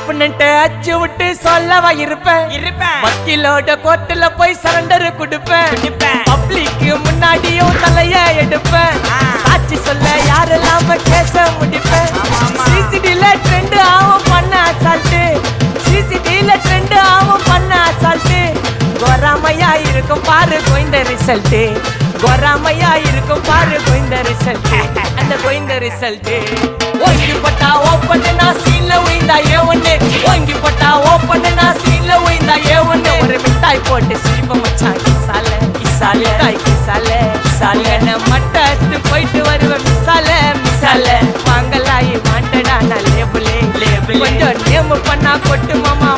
ஒப்புனன்ட்டு அச்சு விட்டு சொல்லவா இருப்பேன் வக்கீலோட கோர்ட்டுல போய் சரண்டர் கொடுப்பேன் பப்ளிக்கு முன்னாடியும் தலைய எடுப்பேன் சாட்சி சொல்ல யாரெல்லாம கேச முடிப்பேன் சிசிடில ட்ரெண்ட் ஆகும் பண்ண அசால்ட்டு சிசிடில ட்ரெண்ட் ஆகும் பண்ண அசால்ட்டு கோராமையா இருக்கும் பாரு கோய்ந்த ரிசல்ட் கோராமையா இருக்கும் பாரு கோய்ந்த ரிசல்ட் அந்த கோய்ந்த ரிசல்ட் ஓங்கி பட்டா ஓப்பன் நான் சீன்ல உயிந்தா ஒண்ணு ஓங்கி பட்டா ஓப்பன் நான் சீன்ல உயிந்தா ஒண்ணு ஒரு மிட்டாய் போட்டு சீப்ப மச்சான் கிசால கிசால தாய் கிசால கிசால நான் மட்டத்து போயிட்டு வருவேன் மிசால மிசால வாங்கலாயி மாட்டடா நான் லேபிளே லேபிள் கொஞ்சம் நேம் பண்ணா கொட்டு மாமா